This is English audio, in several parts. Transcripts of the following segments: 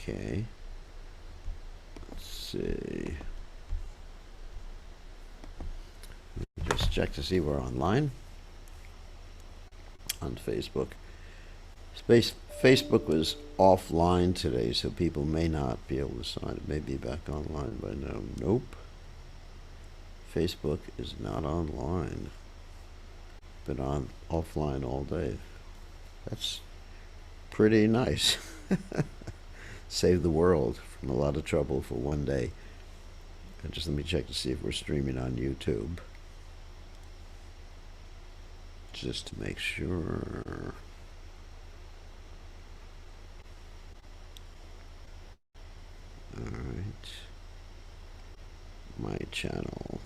Okay. Let's see. Just check to see we're online on Facebook. Facebook was offline today, so people may not be able to sign. It may be back online by now. Nope. Facebook is not online. Been on offline all day. That's pretty nice. Save the world from a lot of trouble for one day. And just let me check to see if we're streaming on YouTube. Just to make sure. Alright. My channel.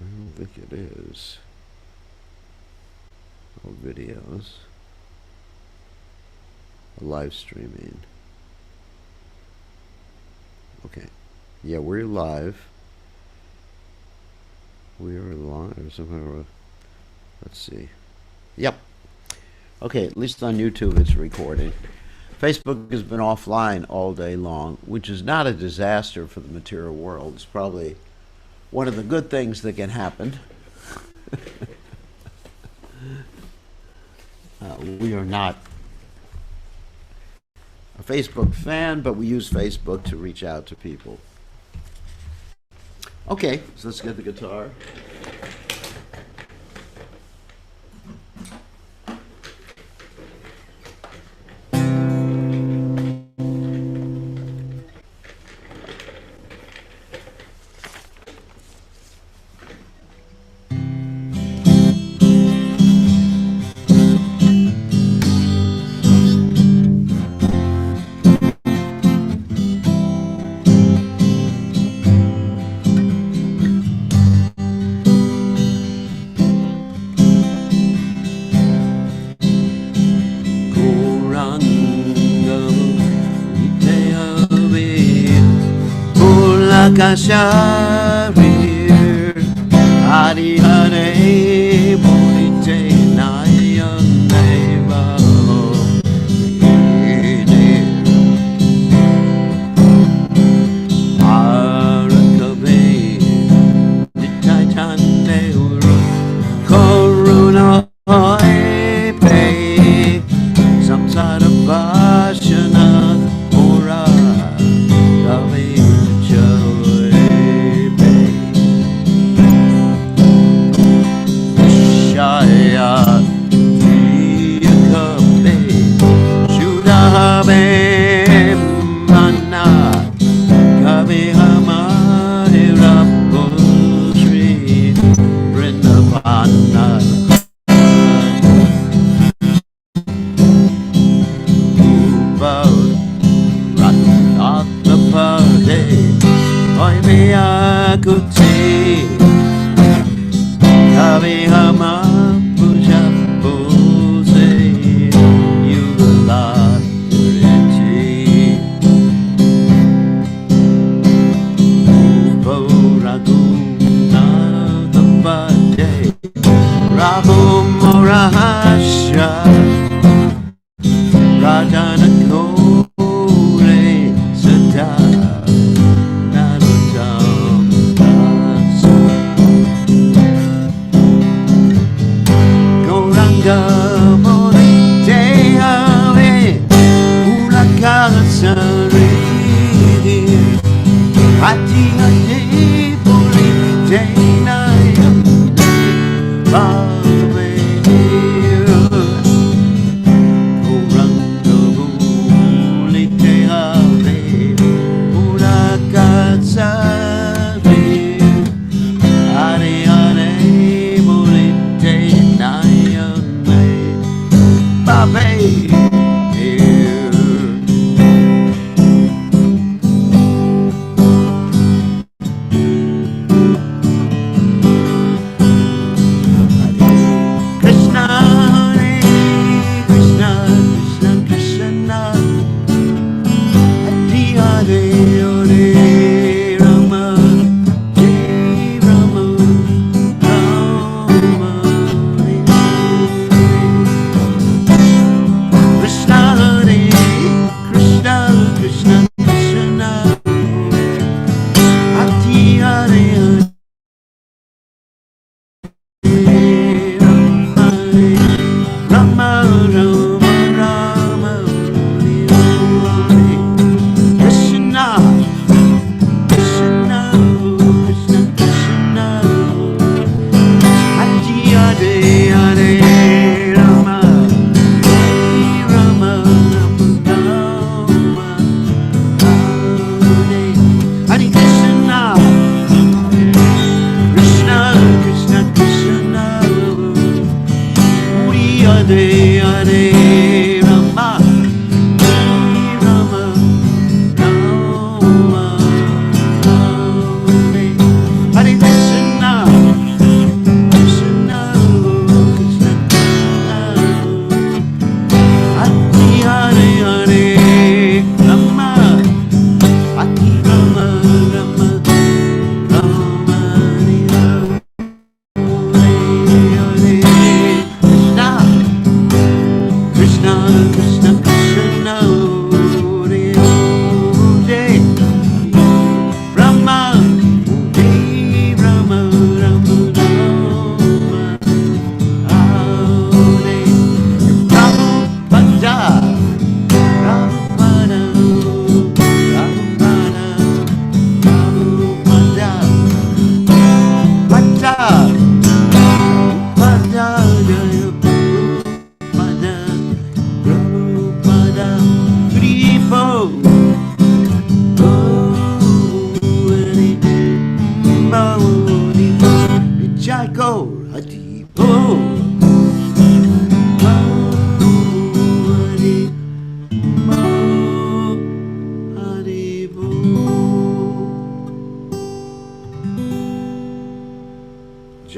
I don't think it is. Oh, videos. Live streaming. Okay. Yeah, we're live. We're live. Somehow. Let's see. Yep. Okay, at least on YouTube it's recording. Facebook has been offline all day long, which is not a disaster for the material world. It's probably one of the good things that can happen. We are not a Facebook fan, but we use Facebook to reach out to people. Okay, so let's get the guitar. Kasharir Hari Hare Morite Nayaneva Arakabe Nitaitanne Koruna Hoipe Samsara Bashana Ora Kave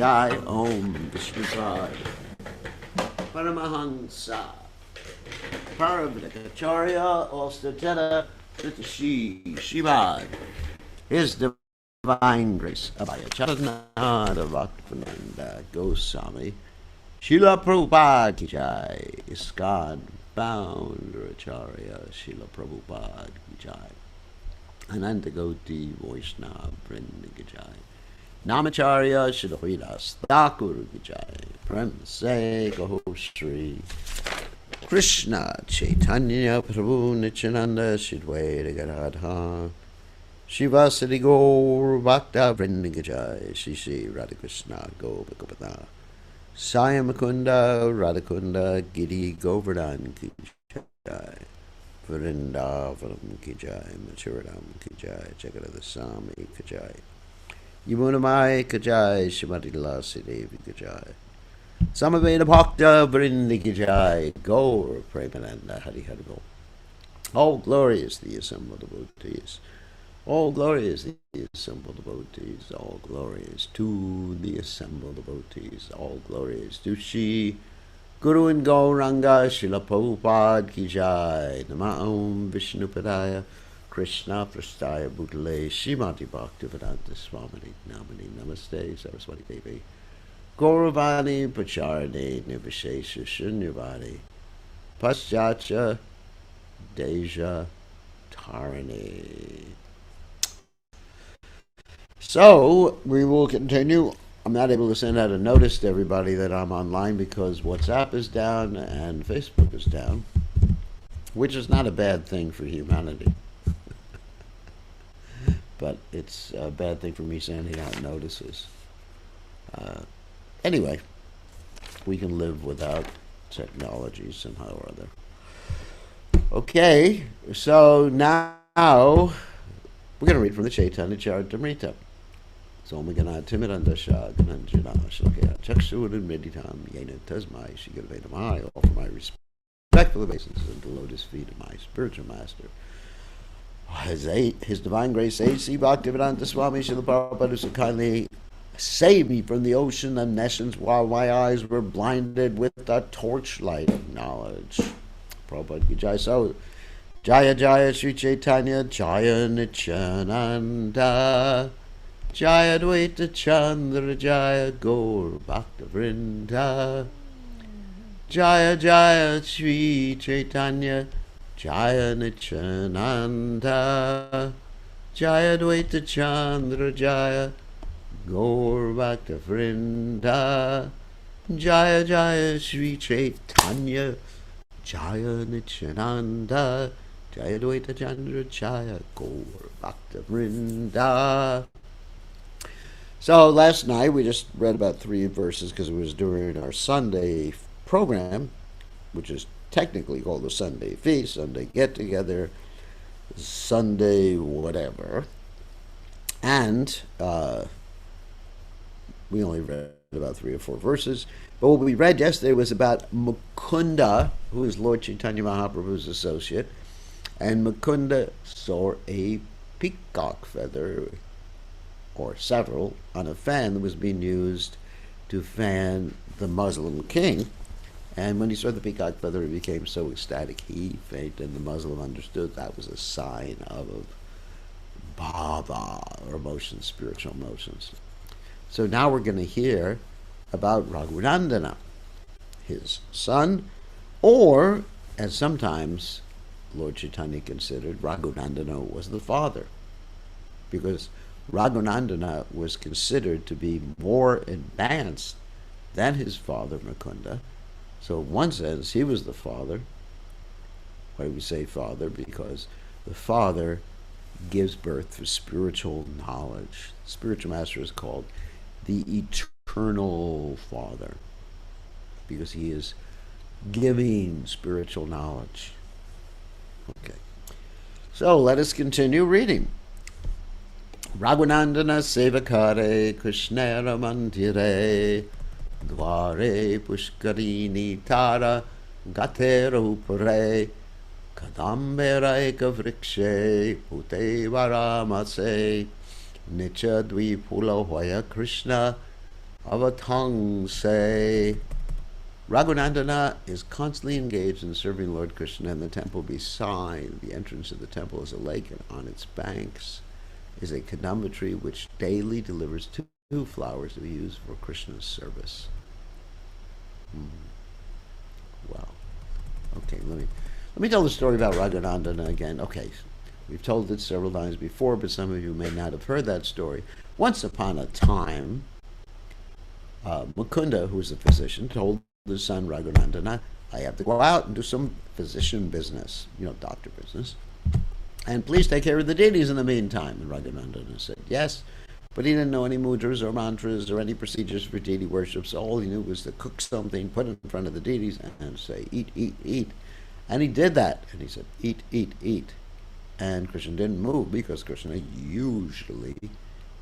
Jai Om Vishnupad Paramahansa Parabhakacharya Ostateta Shri Shivad. His Divine Grace Abhaya Charanada Bhaktivedanta Goswami Srila Prabhupada Ki Jai. ISKCON Founder Acharya Srila Prabhupada Ki Jai. Ananta Goti Vaishnava Vrinda Ki Jai. Namacharya Shri Thakur Ki Jai. Prem Se Kaho Shri Krishna Chaitanya Prabhu Nityananda Shri Dvaita Gadadha Shivasadi Gaur Bhakta Vrinda Ki Jai. Shri Shri Radhakrishna Gopakapata Saya Mukunda Radhakunda Giri Govardhan Ki Jai. Vrindavanam Ki Jai. Machuradam Ki Jai. Jagadada Sami Ki Jai. Yamunamai Ki Jai. Shrimati Lasi Devi Ki Jai. Samaveda Bhakta Vrinda Ki Jai. Gaur Premananda Hari Hari Bol. All glory is the assembled devotees. All glory is the assembled devotees. All glory is to the assembled devotees. All glory is to Shri Guru and Gauranga Srila Prabhupada Ki Jai. Nama Om Vishnupadaya Krishna Prastaya Bhutale Srimati Bhaktivedanta Swamini Namani Namaste Saraswati Devi Gauravani Pacharane Nivishesha Shunyavadi Paschacha Deja Tarani. So, we will continue. I'm not able to send out a notice to everybody that I'm online because WhatsApp is down and Facebook is down, which is not a bad thing for humanity. But it's a bad thing for me sending out notices. Anyway, we can live without technology somehow or other. Okay, so now we're going to read from the Caitanya Charitamrta. So Omagana Timirandasha Gananjana Shlakaya Chaksuran Meditam Yena Tasmai Shigavedamai. I offer my respectful obeisances at the lotus feet of my spiritual master. His Divine Grace A.C. Bhaktivedanta Swami Srila Prabhupada, who so kindly saved me from the ocean of nescience while my eyes were blinded with the torchlight of knowledge. Prabhupada Ki Jai. So, Jaya Jaya Sri Caitanya Jaya Nityananda Jaya Dvaita Chandra Jaya Gaur Bhakta Vrinda Jaya Jaya Sri Caitanya Jaya Nityananda Jaya Dvaita Chandra Jaya Gaur Bhakta Vrinda Jaya Jaya Sri Caitanya Jaya Nityananda Jaya Dvaita Chandra Jaya Gaur Bhakta Vrinda. So last night we just read about 3 verses because it was during our Sunday program, which is technically called the Sunday Feast, Sunday Get Together, Sunday whatever. And we only read about 3 or 4 verses. But what we read yesterday was about Mukunda, who is Lord Caitanya Mahaprabhu's associate. And Mukunda saw a peacock feather, or several, on a fan that was being used to fan the Muslim king. And when he saw the peacock feather, he became so ecstatic he fainted, and the Muslim understood that was a sign of bhava, or emotions, spiritual emotions. So now we're going to hear about Raghunandana, his son, or, as sometimes Lord Chaitanya considered, Raghunandana was the father, because Raghunandana was considered to be more advanced than his father Mukunda. So in one sense, he was the father. Why do we say father? Because the father gives birth to spiritual knowledge. Spiritual master is called the eternal father, because he is giving spiritual knowledge. Okay. So let us continue reading. Raghunandana sevakare krishnera mandire dvare pushkarini tara gatera upare kadambera ekavrikshe pute varamase nicha dvipula hoya krishna avatang se. Raghunandana is constantly engaged in serving Lord Krishna in the temple beside. The entrance of the temple is a lake, and on its banks is a kadamba tree which daily delivers two flowers to be used for Krishna's service. Wow. Okay, let me tell the story about Raghunandana again. Okay, we've told it several times before, but some of you may not have heard that story. Once upon a time, Mukunda, who was a physician, told his son Raghunandana, I have to go out and do some physician business, doctor business, and please take care of the deities in the meantime. And Raghunandana said yes, but he didn't know any mudras or mantras or any procedures for deity worship, so all he knew was to cook something, put it in front of the deities, and say, eat, eat, eat. And he did that, and he said, eat, eat, eat. And Krishna didn't move, because Krishna usually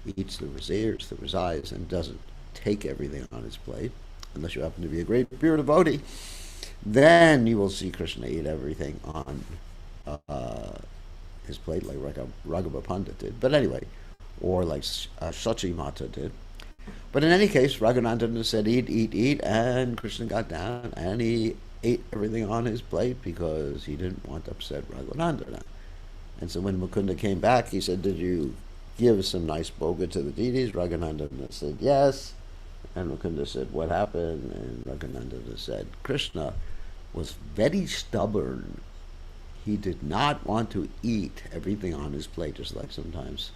eats the resides, and doesn't take everything on his plate, unless you happen to be a great pure devotee. Then you will see Krishna eat everything on his plate, like Raghava Pandit did. But anyway, or like Sachi Mata did. But in any case, Raghunandana said, eat, eat, eat, and Krishna got down, and he ate everything on his plate, because he didn't want to upset Raghunandana. And so when Mukunda came back, he said, did you give some nice bhoga to the deities? Raghunandana said, yes. And Mukunda said, what happened? And Raghunandana said, Krishna was very stubborn. He did not want to eat everything on his plate, just like sometimes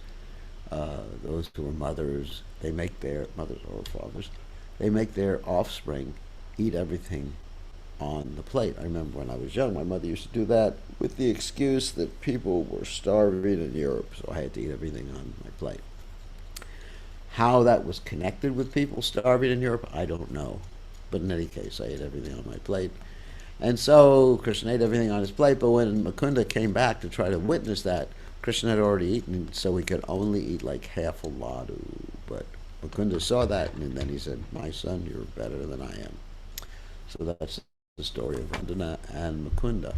those who are mothers, they make their, mothers or fathers, they make their offspring eat everything on the plate. I remember when I was young, my mother used to do that with the excuse that people were starving in Europe, so I had to eat everything on my plate. How that was connected with people starving in Europe, I don't know. But in any case, I ate everything on my plate. And so Krishna ate everything on his plate, but when Mukunda came back to try to witness that, Krishna had already eaten, so he could only eat like half a ladu. But Mukunda saw that, and then he said, my son, you're better than I am. So that's the story of Vandana and Mukunda.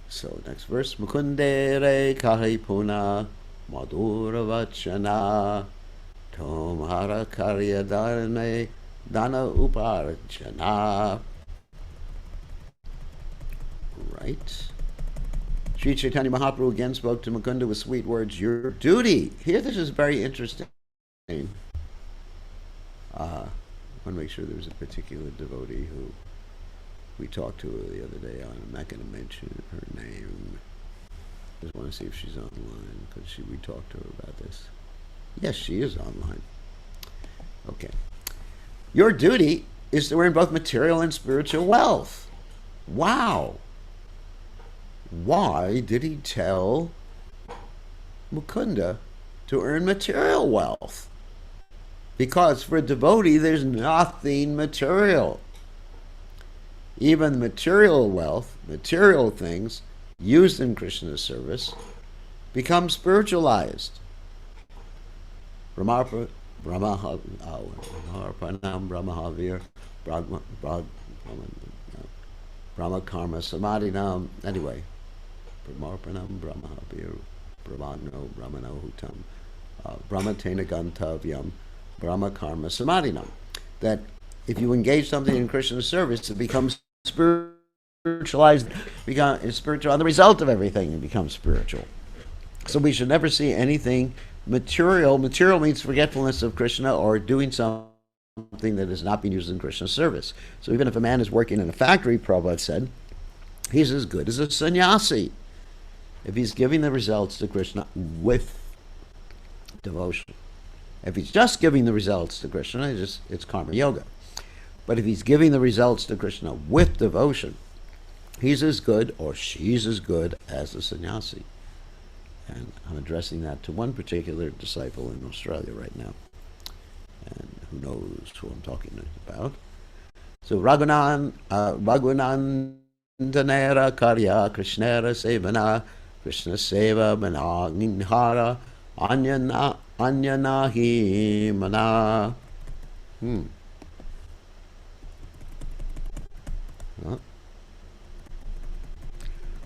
So next verse, Mukundere kahi puna madhura vachana tomhara karya dharane dana uparjana. Right. Sri Chaitanya Mahaprabhu again spoke to Mukunda with sweet words, your duty. Here this is very interesting. I want to make sure there's a particular devotee who we talked to the other day on. I'm not going to mention her name. Just want to see if she's online, because we talked to her about this. Yes, she is online. Okay. Your duty is to earn both material and spiritual wealth. Wow. Why did he tell Mukunda to earn material wealth? Because for a devotee, there's nothing material. Even material wealth, material things used in Krishna's service, become spiritualized. Brahma Brahma, Arpanam, Brahmahavir, Brahma, Brahma Karma Samadhinam. Anyway, Brahmarpanam, Brahmahavir, Brahmano Hutam, Brahma Tena Gantavyam, Brahma Karma Samadhinam. That if you engage something in Krishna service, it becomes spiritualized, becomes spiritual, and the result of everything it becomes spiritual. So we should never see anything material. Material means forgetfulness of Krishna or doing something that is not being used in Krishna's service. So even if a man is working in a factory, Prabhupada said, he's as good as a sannyasi if he's giving the results to Krishna with devotion. If he's just giving the results to Krishna, it's karma yoga. But if he's giving the results to Krishna with devotion, he's as good or she's as good as a sannyasi. And I'm addressing that to one particular disciple in Australia right now. And who knows who I'm talking about. So Raghunan Danera Karya Krishnera Sevana Krishna Seva Mananghara Anyanahi Mana.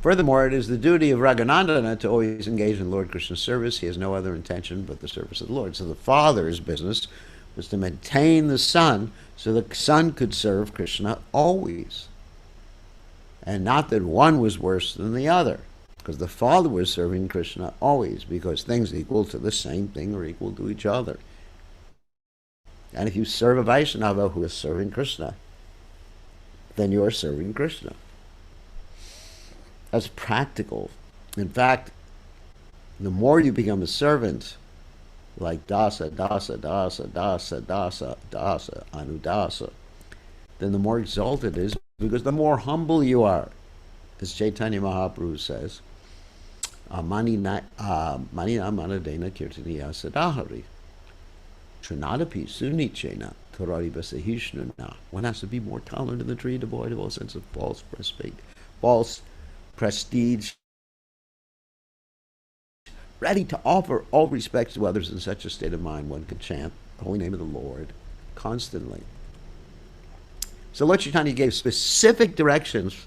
Furthermore, it is the duty of Raghunandana to always engage in Lord Krishna's service. He has no other intention but the service of the Lord. So the father's business was to maintain the son so the son could serve Krishna always. And not that one was worse than the other, because the father was serving Krishna always, because things equal to the same thing are equal to each other. And if you serve a Vaishnava who is serving Krishna, then you are serving Krishna. That's practical. In fact, the more you become a servant, like dasa, anudasa, then the more exalted it is, because the more humble you are. As Caitanya Mahaprabhu says, manina manadena kirtaniya sadahari, trinadapi sunichena karari basahishnuna. One has to be more tolerant of the tree, devoid of all sense of false prestige, ready to offer all respects to others. In such a state of mind, one could chant the holy name of the Lord constantly. So Lord Chaitanya gave specific directions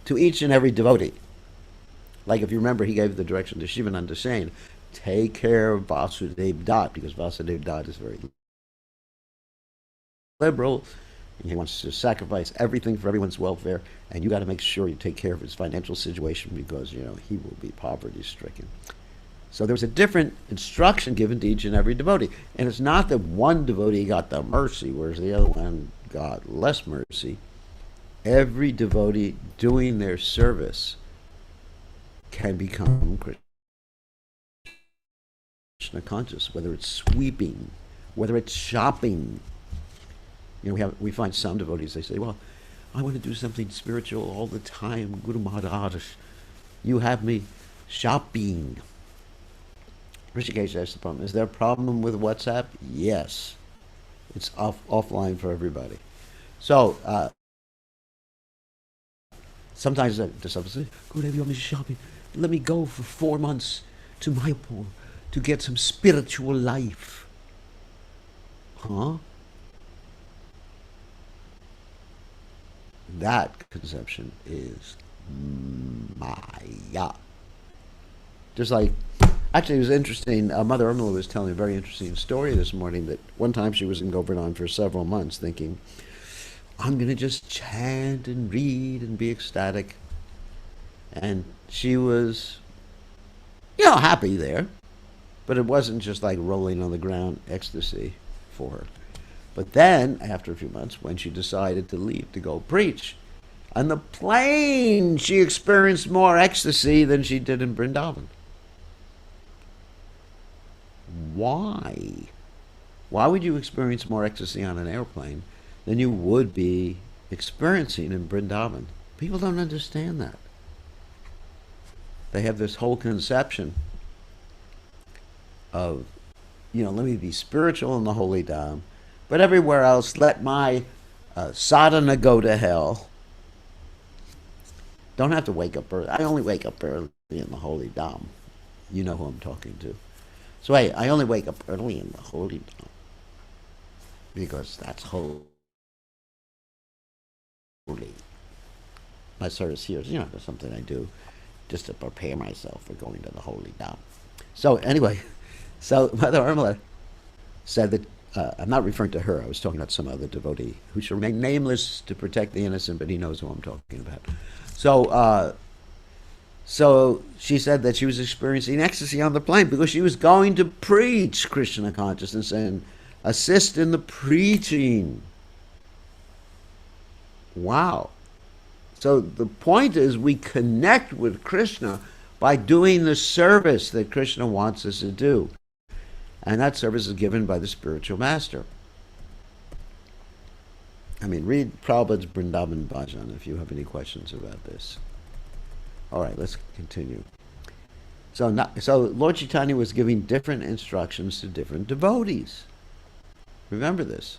to each and every devotee. Like if you remember, he gave the direction to Shivananda saying, take care of Vasudev Dat, because Vasudev Dat is very liberal. He wants to sacrifice everything for everyone's welfare, and you got to make sure you take care of his financial situation, because he will be poverty stricken. So there was a different instruction given to each and every devotee, and it's not that one devotee got the mercy whereas the other one got less mercy. Every devotee doing their service can become Krishna conscious, whether it's sweeping, whether it's shopping. We find some devotees, they say, well, I want to do something spiritual all the time. Guru Maharaj, you have me shopping. Rishikesh asked the problem, is there a problem with WhatsApp? Yes. It's offline for everybody. So, sometimes the disciples say, Gurudev, you want me shopping? Let me go for 4 months to Mayapur to get some spiritual life. Huh? That conception is Maya. Just like, actually it was interesting, Mother Urmila was telling a very interesting story this morning, that one time she was in Govardhan for several months thinking, I'm going to just chant and read and be ecstatic. And she was, happy there. But it wasn't just like rolling on the ground ecstasy for her. But then, after a few months, when she decided to leave to go preach, on the plane she experienced more ecstasy than she did in Vrindavan. Why? Why would you experience more ecstasy on an airplane than you would be experiencing in Vrindavan? People don't understand that. They have this whole conception of, let me be spiritual in the holy dham, but everywhere else, let my sadhana go to hell. Don't have to wake up early. I only wake up early in the holy dham. You know who I'm talking to. So hey, I only wake up early in the holy dham. because that's holy. My service here is, there's something I do just to prepare myself for going to the holy Dham. So anyway, so Mother Irmela said that, I'm not referring to her, I was talking about some other devotee who should remain nameless to protect the innocent, but he knows who I'm talking about. So she said that she was experiencing ecstasy on the plane because she was going to preach Krishna consciousness and assist in the preaching. Wow. So the point is, we connect with Krishna by doing the service that Krishna wants us to do. And that service is given by the spiritual master. I mean, read Prabhupada's Vrindavan Bhajan if you have any questions about this. All right, let's continue. So Lord Chaitanya was giving different instructions to different devotees. Remember this.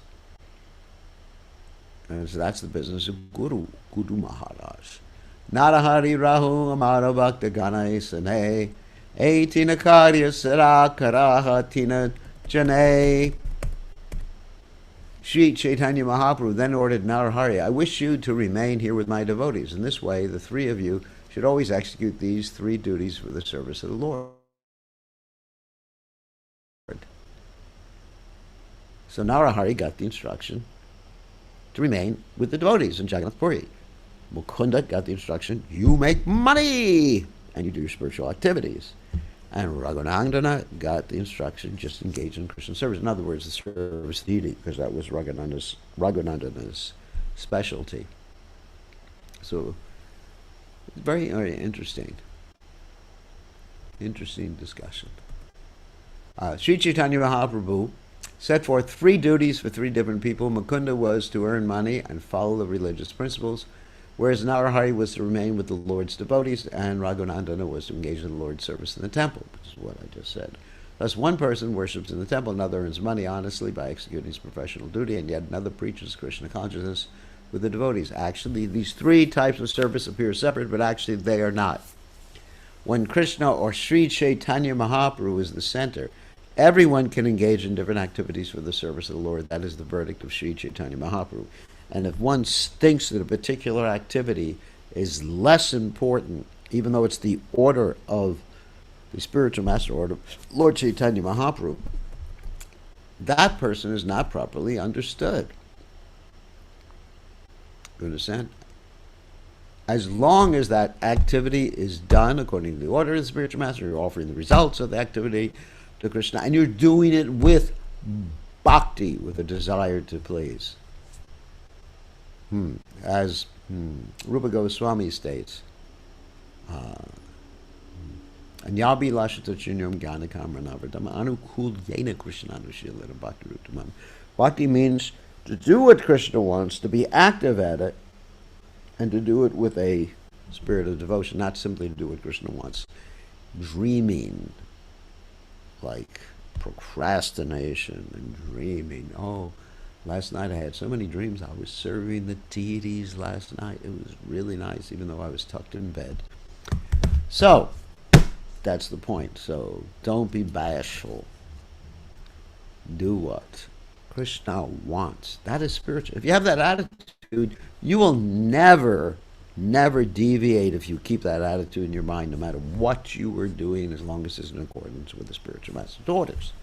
And so that's the business of Guru Maharaj. Narahari Rahu Amara Bhakta Ganai Sane Tina Karya Sara Karaha Tina Jane. Sri Chaitanya Mahaprabhu then ordered Narahari, I wish you to remain here with my devotees. In this way, the three of you should always execute these three duties for the service of the Lord. So Narahari got the instruction to remain with the devotees in Jagannath Puri. Mukunda got the instruction, you make money and you do your spiritual activities. And Raghunandana got the instruction, just engage in Krishna service. In other words, the service deity, because that was Raghunandana's specialty. So, it's very, very interesting. Interesting discussion. Sri Chaitanya Mahaprabhu set forth three duties for three different people. Mukunda was to earn money and follow the religious principles, whereas Narahari was to remain with the Lord's devotees, and Raghunandana was to engage in the Lord's service in the temple, which is what I just said. Thus, one person worships in the temple, another earns money honestly by executing his professional duty, and yet another preaches Krishna consciousness with the devotees. Actually, these three types of service appear separate, but actually they are not. When Krishna or Sri Chaitanya Mahaprabhu is the center, everyone can engage in different activities for the service of the Lord. That is the verdict of Sri Chaitanya Mahaprabhu. And if one thinks that a particular activity is less important, even though it's the order of the spiritual master order, Lord Chaitanya Mahaprabhu, that person is not properly understood. You understand? As long as that activity is done according to the order of the spiritual master, you're offering the results of the activity to Krishna, and you're doing it with bhakti, with a desire to please. As Rupa Goswami states, Anyabi Lashata Chinyam Gyanakam Ranavardama Anukul Yena Krishnanushilara Bhakti Rutamam. Bhakti means to do what Krishna wants, to be active at it, and to do it with a spirit of devotion, not simply to do what Krishna wants. Dreaming, like procrastination and dreaming. Oh, last night I had so many dreams. I was serving the deities last night. It was really nice, even though I was tucked in bed. So, that's the point. So, don't be bashful. Do what Krishna wants. That is spiritual. If you have that attitude, you will never deviate if you keep that attitude in your mind, no matter what you are doing, as long as it's in accordance with the spiritual master's orders.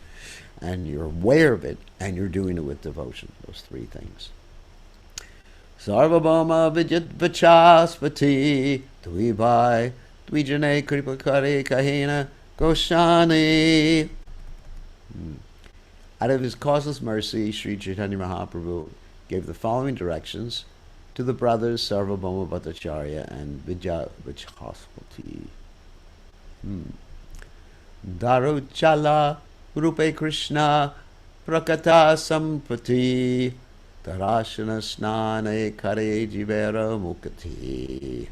And you're aware of it, and you're doing it with devotion. Those three things. Sarvabhauma Vijit Vachaspati Dvibai Dvijane Kripakare Kahina Goshani. Out of his causeless mercy, Sri Chaitanya Mahaprabhu gave the following directions to the brothers Sarvabhauma Bhattacharya and Vijaya Vachaspati. Daruchala Rupe Krishna Prakata Sampati Darashana Snane Kare Jivera Mukati.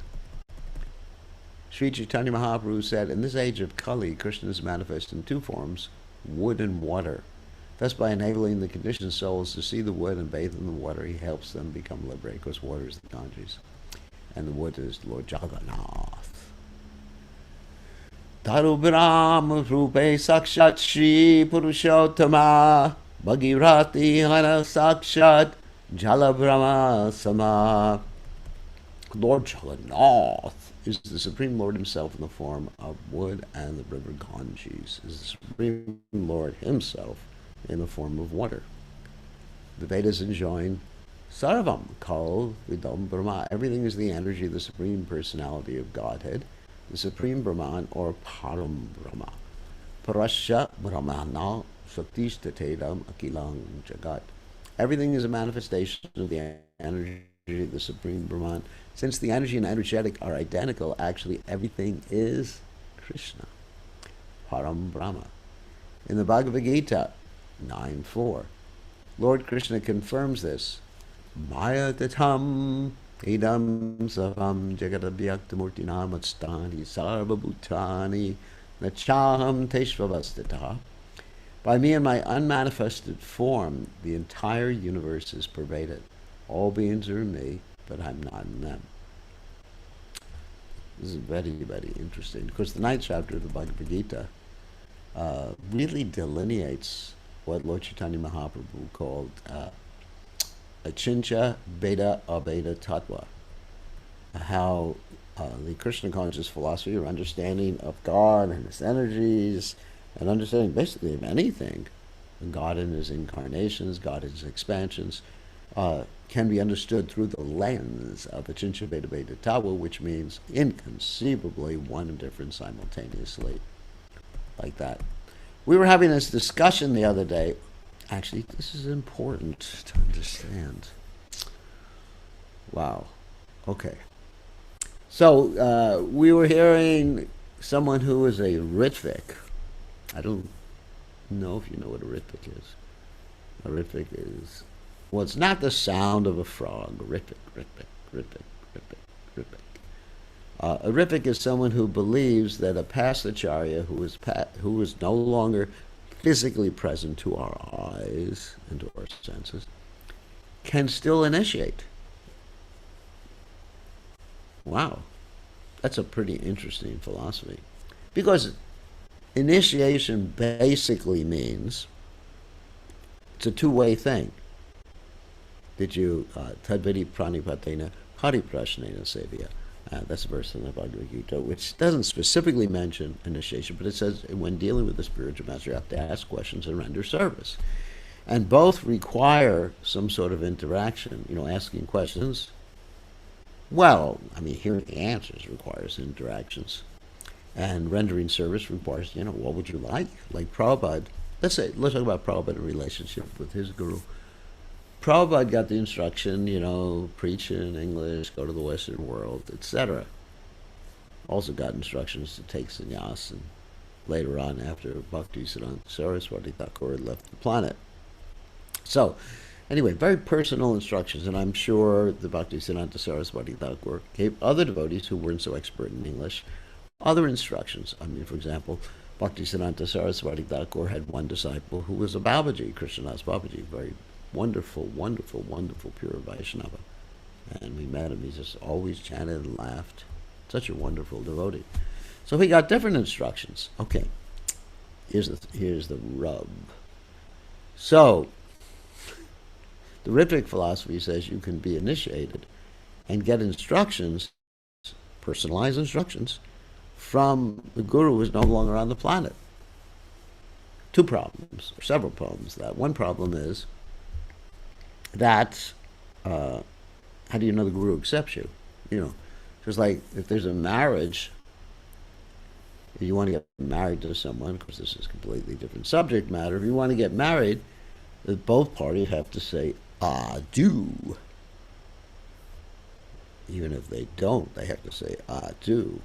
Sri Chaitanya Mahaprabhu said, in this age of Kali, Krishna is manifest in two forms, wood and water. Thus, by enabling the conditioned souls to see the wood and bathe in the water, he helps them become liberated, because water is the Ganges, and the wood is Lord Jagannath. Darubram Rupe Sakshat Shri Purushottama Bhagirati Hana Sakshat Jala Brahma Sama. Lord Jagannath is the Supreme Lord himself in the form of wood, and the river Ganges is the Supreme Lord himself in the form of water. The Vedas enjoin Sarvam Kal Vidam Brahma. Everything is the energy of the Supreme Personality of Godhead, the Supreme Brahman, or Param Brahma. Parasya Brahmana Shaktistatedam Akilang Jagat. Everything is a manifestation of the energy of the Supreme Brahman. Since the energy and energetic are identical, actually everything is Krishna, Param Brahma. In the Bhagavad Gita 9.4, Lord Krishna confirms this. Maya tatam idam savam jagadabhyaktamurtina matstani sarvabhutani nachaham teshvavastata. By me and my unmanifested form, the entire universe is pervaded. All beings are in me, but I'm not in them. This is very, very interesting, because the 9th chapter of the Bhagavad Gita really delineates what Lord Chaitanya Mahaprabhu called Achincha Beda Abeda Tattva. How the Krishna conscious philosophy, or understanding of God and his energies, and understanding basically of anything, God in his incarnations, God in his expansions, can be understood through the lens of Achincha Beda Beda Tattva, which means inconceivably one and different simultaneously, like that. We were having this discussion the other day. Actually, this is important to understand. Wow. Okay. So we were hearing someone who is a Ritvik. I don't know if you know what a Ritvik is. A Ritvik is, well, it's not the sound of a frog. Ritvik, Ritvik, Ritvik, Ritvik, Ritvik. A Ritvik is someone who believes that a past acharya who is no longer physically present to our eyes and to our senses can still initiate. Wow, that's a pretty interesting philosophy, because initiation basically means it's a two-way thing. Did you tadvidi pranipatena pariprashnena sevya? That's a verse in the Bhagavad Gita, which doesn't specifically mention initiation, but it says when dealing with the spiritual master, you have to ask questions and render service. And both require some sort of interaction. Asking questions, well, hearing the answers requires interactions. And rendering service requires, what would you like? Like Prabhupada, let's talk about Prabhupada in relationship with his guru. Prabhupada got the instruction, preach in English, go to the Western world, etc. Also got instructions to take sannyas, and later on, after Bhaktisiddhanta Saraswati Thakur had left the planet. So, anyway, very personal instructions, and I'm sure the Bhaktisiddhanta Saraswati Thakur gave other devotees who weren't so expert in English other instructions. For example, Bhaktisiddhanta Saraswati Thakur had one disciple who was a Babaji, Krishnadas Babaji, very wonderful, wonderful, wonderful pure Vaishnava. And we met him. He just always chanted and laughed. Such a wonderful devotee. So he got different instructions. Okay, here's the rub. So the Ritvik philosophy says you can be initiated and get instructions, personalized instructions, from the guru who is no longer on the planet. Two problems, or several problems. That one problem is that how do you know the guru accepts you? Just like if there's a marriage, if you want to get married to someone, of course this is a completely different subject matter. If you want to get married, both parties have to say "I do." Even if they don't, they have to say "I do"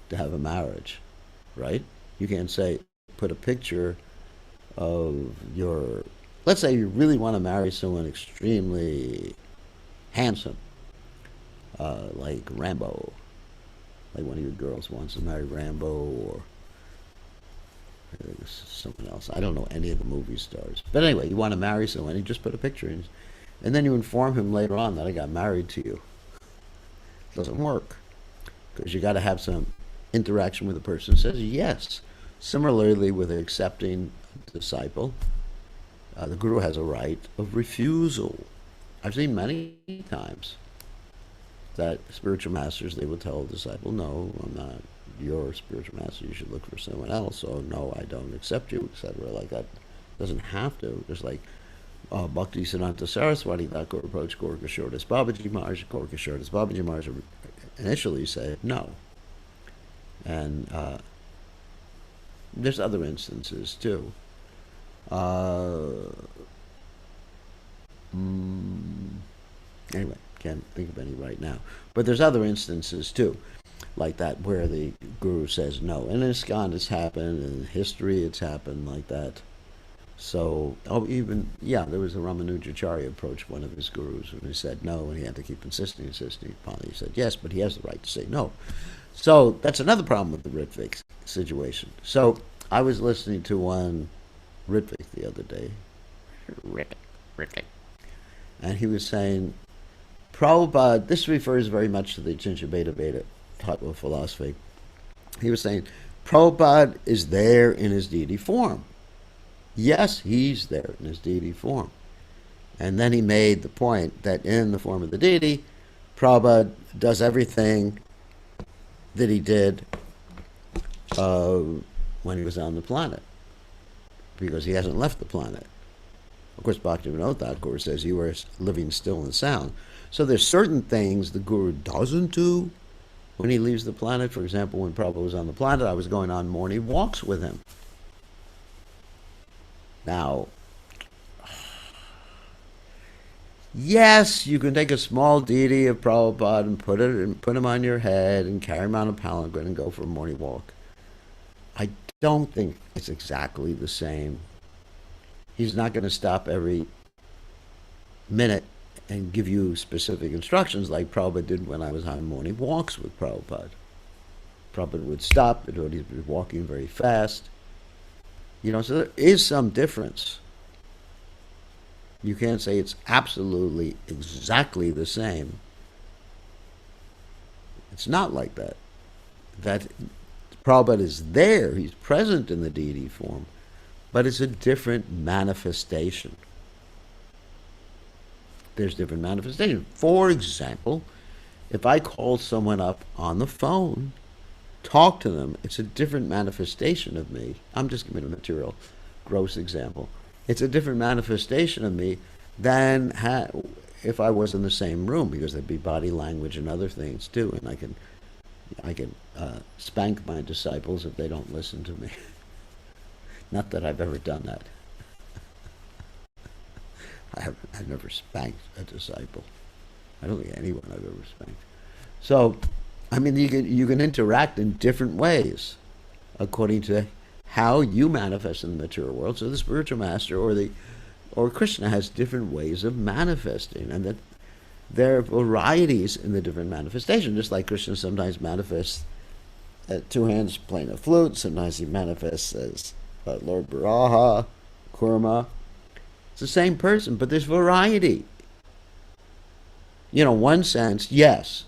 to have a marriage, right? You can't say, put a picture of your, let's say you really want to marry someone extremely handsome, like Rambo, like one of your girls wants to marry Rambo, or someone else. I don't know any of the movie stars. But anyway, you want to marry someone, you just put a picture in, and then you inform him later on that I got married to you. It doesn't work, because you got to have some interaction with the person who says yes. Similarly with accepting a disciple, The guru has a right of refusal. I've seen many times that spiritual masters, they will tell a disciple, no, I'm not your spiritual master, you should look for someone else, or no, I don't accept you, etc. Like that. Doesn't have to. Just like Bhakti Siddhanta Saraswati Thakur approached Gorkashordas Babaji Maharaj. Gorkashordas Babaji Maharaj initially said no. And there's other instances too. Anyway, can't think of any right now. But there's other instances too, like that, where the guru says no. And in ISKCON it's happened, in history it's happened like that. So, there was a Ramanujacharya approached one of his gurus and he said no, and he had to keep insisting. Finally he said yes, but he has the right to say no. So that's another problem with the Ritvik situation. So I was listening to one Ritvik the other day, Ritvik, and he was saying, Prabhupada, this refers very much to the Chinchabeda type of philosophy. He was saying, Prabhupada is there in his deity form. Yes, he's there in his deity form. And then he made the point that in the form of the deity, Prabhupada does everything that he did when he was on the planet, because he hasn't left the planet. Of course, Bhaktivinoda Thakur says you are living still and sound. So there's certain things the guru doesn't do when he leaves the planet. For example, when Prabhupada was on the planet, I was going on morning walks with him. Now, yes, you can take a small deity of Prabhupada and put him on your head and carry him on a palanquin and go for a morning walk. I don't think it's exactly the same. He's not going to stop every minute and give you specific instructions like Prabhupada did when I was on morning walks with Prabhupada. Prabhupada would stop, but he'd be walking very fast. So there is some difference. You can't say it's absolutely exactly the same. It's not like that. That Prabhupada is there, he's present in the deity form, but it's a different manifestation. There's different manifestations. For example, if I call someone up on the phone, talk to them, it's a different manifestation of me. I'm just giving a material, gross example. It's a different manifestation of me than if I was in the same room, because there'd be body language and other things too, and I can spank my disciples if they don't listen to me. Not that I've ever done that. I've never spanked a disciple. I don't think anyone I've ever spanked. So, I mean, you can interact in different ways according to how you manifest in the material world. So the spiritual master or Krishna has different ways of manifesting, and that there are varieties in the different manifestations. Just like Krishna sometimes manifests at two hands playing a flute, sometimes he manifests as Lord Varaha, Kurma. It's the same person, but there's variety. One sense, yes,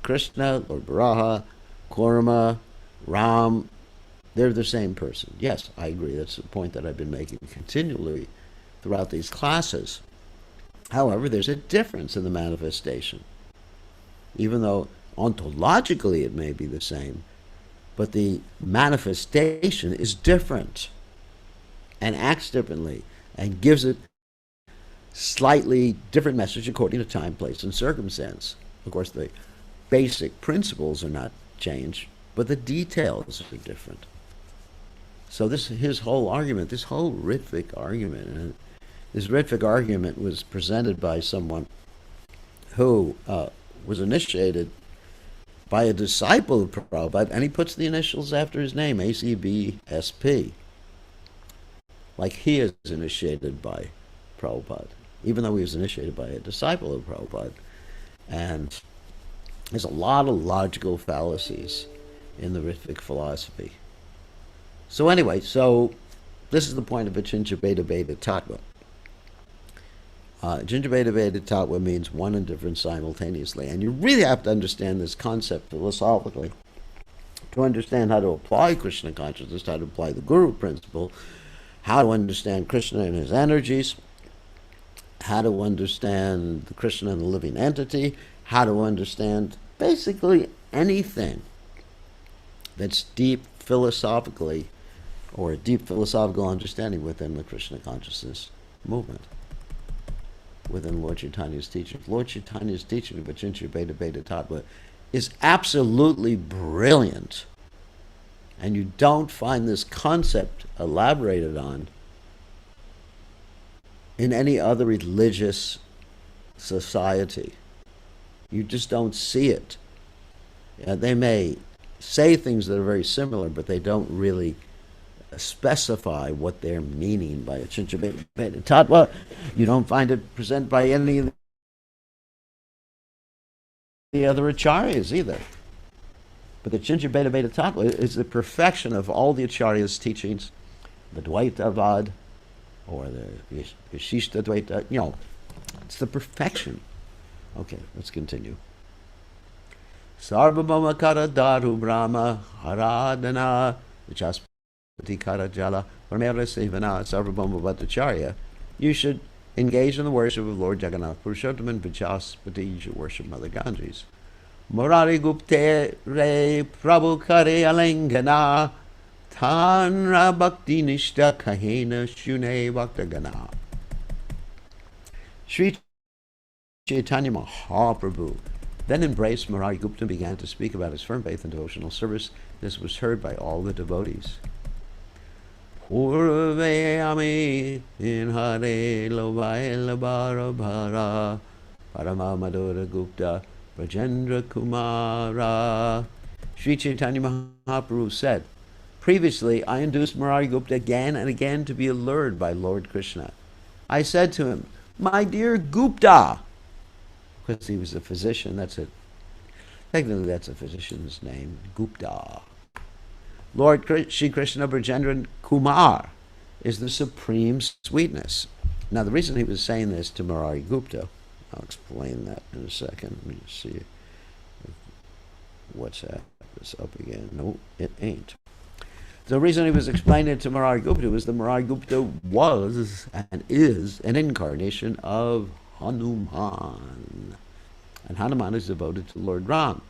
Krishna, Lord Varaha, Kurma, Ram, they're the same person. Yes, I agree. That's the point that I've been making continually throughout these classes. However, there's a difference in the manifestation. Even though ontologically it may be the same, but the manifestation is different and acts differently and gives it slightly different message according to time, place, and circumstance. Of course, the basic principles are not changed, but the details are different. So his whole argument, this whole Ritvik argument, and this Ritvik argument was presented by someone who was initiated by a disciple of Prabhupada, and he puts the initials after his name, ACBSP. Like he is initiated by Prabhupada, even though he was initiated by a disciple of Prabhupada. And there's a lot of logical fallacies in the Ritvik philosophy. So anyway, this is the point of Achincha Bheda Bheda Tattva. Achincha Bheda Bheda Tattva means one and different simultaneously. And you really have to understand this concept philosophically to understand how to apply Krishna consciousness, how to apply the Guru principle. how to understand Krishna and his energies, how to understand the Krishna and the living entity, how to understand basically anything that's deep philosophically or a deep philosophical understanding within the Krishna consciousness movement, within Lord Chaitanya's teaching. Lord Chaitanya's teaching, Vachincha Beta Beta Tattva, is absolutely brilliant. And you don't find this concept elaborated on in any other religious society. You just don't see it. They may say things that are very similar, but they don't really specify what they're meaning by Vachincha Beta Beta Tattva. You don't find it presented by any of the other acharyas either. But the Vachincha Beta Beta Tattva is the perfection of all the acharyas' teachings, the Dvaitavad, or the Vishishta Dvaita, it's the perfection. Okay, let's continue. Sarvabhauma Kara Daru Brahma Haradana Vichaspati Kara Jala Parmera Sevana Sarvabhauma Bhattacharya. You should engage in the worship of Lord Jagannath Purushottam and Vichaspati. You should worship Mother Ganges. Murari Gupte Re Prabhu Kare Alengana Tanra Bhakti Nishta Kahena Shune Bhaktagana. Sri Chaitanya Mahaprabhu then embraced Murari Gupta and began to speak about his firm faith and devotional service. This was heard by all the devotees. Purvayami in Hare Lovai Labara Bhara Parama Madhura Gupta Brajendra Kumara. Sri Chaitanya Mahaprabhu said, previously I induced Murari Gupta again and again to be allured by Lord Krishna. I said to him, my dear Gupta, because he was a physician, technically that's a physician's name, Gupta. Lord Shri Krishna Brajendra Kumar is the supreme sweetness. Now the reason he was saying this to Murari Gupta, I'll explain that in a second. Let me see what's that. It's up again. No, it ain't. The reason he was explaining it to Murari Gupta was that Murari Gupta was and is an incarnation of Hanuman. And Hanuman is devoted to Lord Ram.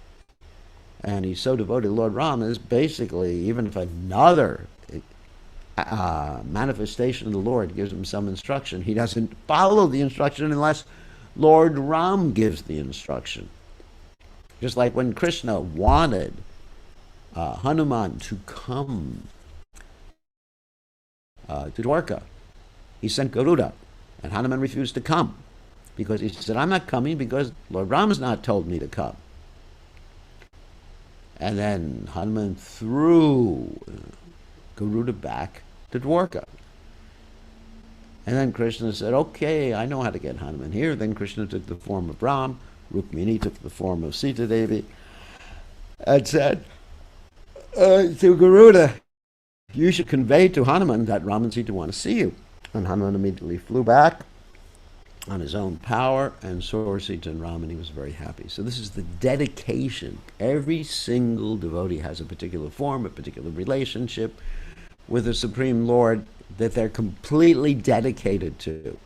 And he's so devoted to Lord Ram is basically, even if another manifestation of the Lord gives him some instruction, he doesn't follow the instruction unless Lord Ram gives the instruction. Just like when Krishna wanted Hanuman to come to Dwarka, he sent Garuda, and Hanuman refused to come because he said, I'm not coming because Lord Ram has not told me to come. And then Hanuman threw Garuda back to Dwarka. And then Krishna said, okay, I know how to get Hanuman here. Then Krishna took the form of Ram, Rukmini took the form of Sita Devi, and said to Garuda, you should convey to Hanuman that Ram and Sita want to see you. And Hanuman immediately flew back on his own power and saw Sita and Ram, and he was very happy. So this is the dedication. Every single devotee has a particular form, a particular relationship with the Supreme Lord that they're completely dedicated to.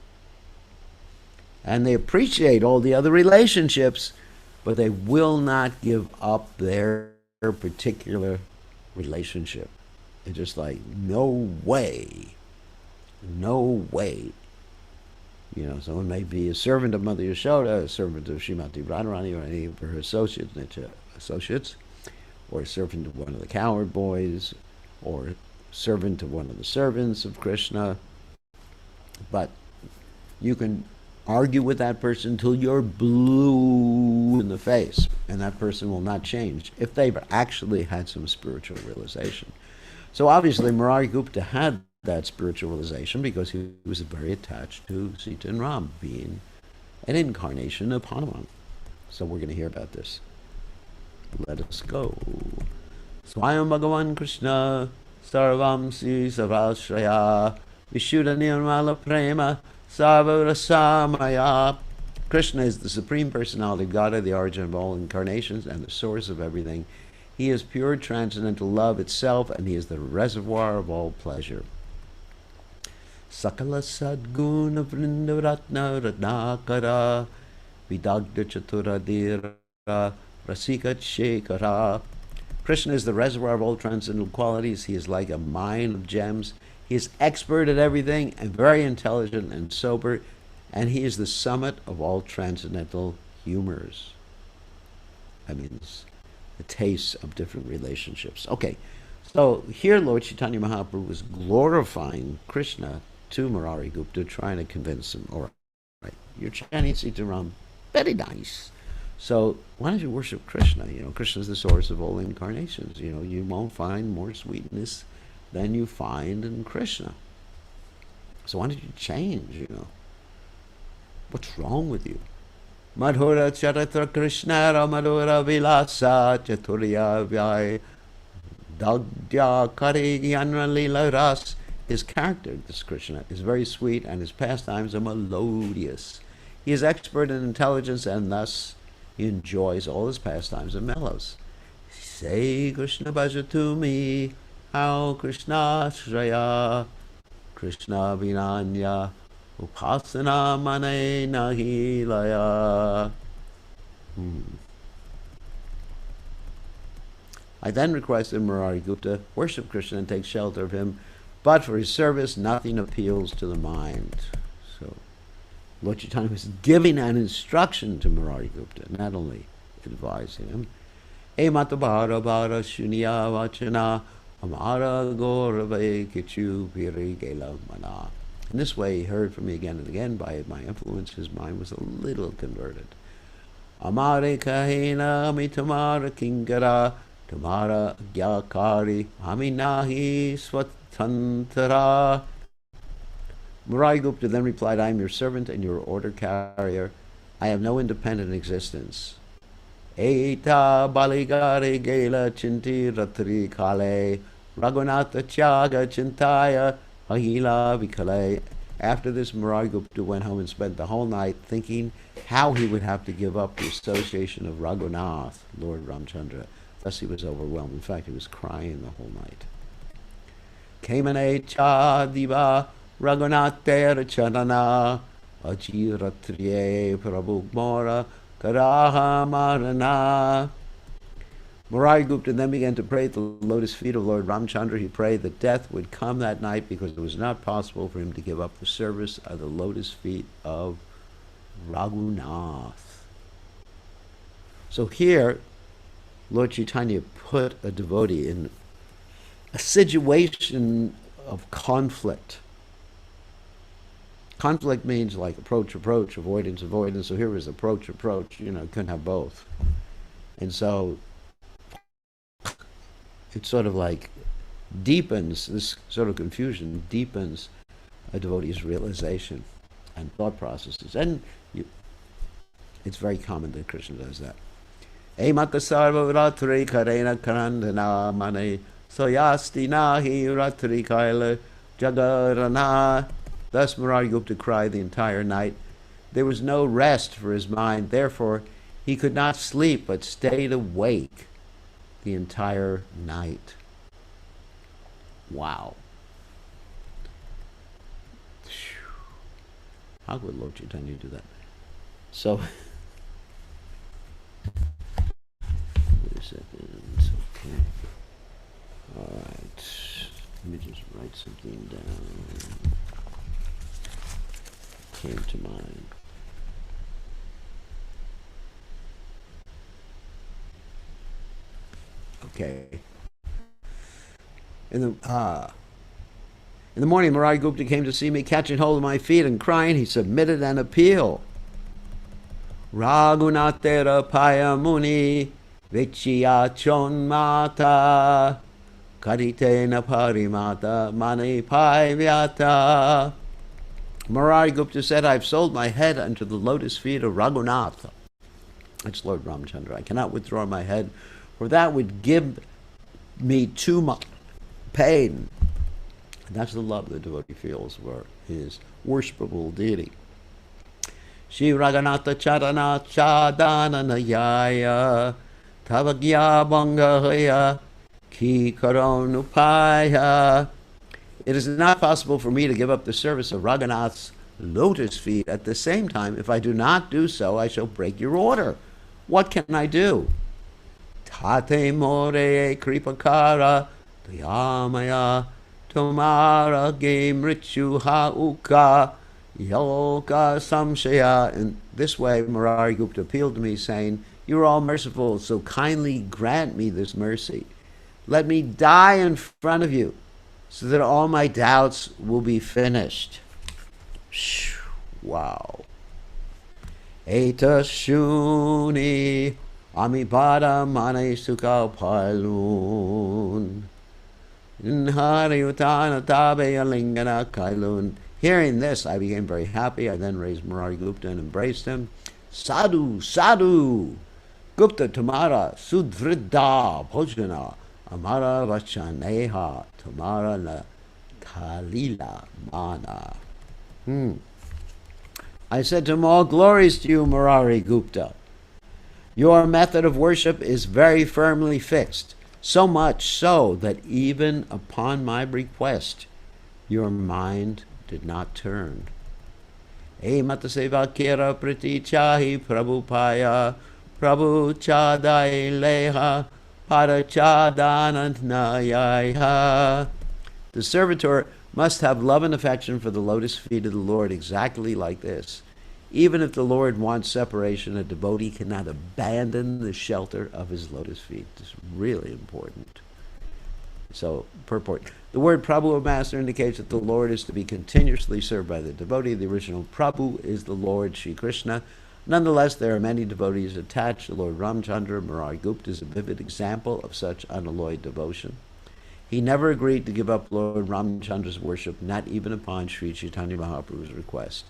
And they appreciate all the other relationships, but they will not give up their particular relationship. They're just like, no way. No way. Someone may be a servant of Mother Yashoda, a servant of Srimati Radharani, or any of her associates, or a servant of one of the cowherd boys, or servant of one of the servants of Krishna. But you can argue with that person until you're blue in the face, and that person will not change if they've actually had some spiritual realization. So obviously Murari Gupta had that spiritual realization because he was very attached to Sita and Ram, being an incarnation of Hanuman. So we're going to hear about this. Let us go. Swayam Bhagavan Krishna Sarvamsi Savrashraya Vishuddha Nirmala Prema Sarvarasamaya. Krishna is the Supreme Personality of Godhead, the origin of all incarnations and the source of everything. He is pure transcendental love itself, and he is the reservoir of all pleasure. Sakala Sadguna Vrindavatna Ratnakara Vidagda Chaturadira Rasika Shekara. Krishna is the reservoir of all transcendental qualities. He is like a mine of gems. He is expert at everything and very intelligent and sober, and he is the summit of all transcendental humors. That means the tastes of different relationships. Okay, so here Lord Chaitanya Mahaprabhu was glorifying Krishna to Murari Gupta, trying to convince him, all right, you're chanting Sitaram, very nice. So why don't you worship Krishna? You know, Krishna is the source of all incarnations. You know, you won't find more sweetness than you find in Krishna. So why don't you change, you know? What's wrong with you? Madhura Charitra Krishna Madhura Vilasa Chaturya Vyai Dagdya Kari Gyanra Lila Ras. His character, this Krishna, is very sweet, and his pastimes are melodious. He is expert in intelligence, and thus he enjoys all his pastimes and mellows. Say Krishna Bhaja to me, how Krishna Shraya, Krishna Vinanya, Upasana Mane Nahi Laya. I then requested Murari Gupta worship Krishna and take shelter of him, but for his service nothing appeals to the mind. So Lord Chaitanya was giving an instruction to Murari Gupta, not only advising him. E matabhara bhara shunya vachana amara gorave kichu piri gela mana. In this way he heard from me again and again. By my influence his mind was a little converted. Amare kahena mitamara kingara tamara gyakari aminahi swatantara. Murari Gupta then replied, I am your servant and your order carrier. I have no independent existence. Eta baligare gela chinti ratri kale raghunatha chaga chintaya ahila vikale. After this, Murari Gupta went home and spent the whole night thinking how he would have to give up the association of Raghunath, Lord Ramchandra. Thus he was overwhelmed. In fact, he was crying the whole night. Kemane cha diva Raghunathera chanana ajiratriye prabhu mora karaha marana. Murari Gupta then began to pray at the lotus feet of Lord Ramchandra. He prayed that death would come that night because it was not possible for him to give up the service of the lotus feet of Raghunath. So here, Lord Chaitanya put a devotee in a situation of conflict. Conflict means like approach, avoidance, avoidance. So here was approach, you know, couldn't have both. And so it sort of like deepens, this sort of confusion deepens a devotee's realization and thought processes. And it's very common that Krishna does that. Emaka sarva ratri karena karandana mane soyasti nahi ratri kaila jagarana. Thus Murari Gupta cried the entire night. There was no rest for his mind. Therefore, he could not sleep, but stayed awake the entire night. Wow. How could Lord Chaitanya do that? So, wait a second. Okay. All right. Let me just write something down. Came to mind. Okay. In the morning, Murari Gupta came to see me, catching hold of my feet and crying. He submitted an appeal. Raghunathera paya muni vichiyachon mata karitena parimata mani vyata. Murari Gupta said, I have sold my head unto the lotus feet of Raghunath. That's Lord Ramchandra. I cannot withdraw my head, for that would give me too much pain. And that's the love the devotee feels for his worshipable deity. Shri Raghunatha Charana Chadana Nayaya Tavagya Bangahaya Ki Karonupaya. It is not possible for me to give up the service of Raghunath's lotus feet. At the same time, if I do not do so, I shall break your order. What can I do? Tate more kripakara dayamaya tomara game richu uka yoga samshaya. In this way, Murari Gupta appealed to me, saying, "You are all merciful, so kindly grant me this mercy. Let me die in front of you, so that all my doubts will be finished." Wow. Eta shuni amibada mane sukha palun. Nhari utana tabe alingana kailun. Hearing this, I became very happy. I then raised Murari Gupta and embraced him. Sadhu, sadhu, Gupta Tumara Sudvrida Bhojana Amara Vachaneha Tumara na Kalila Mana. I said to him, all glories to you, Murari Gupta. Your method of worship is very firmly fixed, so much so that even upon my request, your mind did not turn. E mataseva kira priti chahi prabhupaya prabhu chadai leha para chadanantnayaiha. The servitor must have love and affection for the lotus feet of the Lord exactly like this. Even if the Lord wants separation, a devotee cannot abandon the shelter of his lotus feet. This is really important. So, purport. The word Prabhu or Master indicates that the Lord is to be continuously served by the devotee. The original Prabhu is the Lord Sri Krishna. Nonetheless, there are many devotees attached to Lord Ramchandra. Murari Gupta is a vivid example of such unalloyed devotion. He never agreed to give up Lord Ramchandra's worship, not even upon Sri Caitanya Mahaprabhu's request.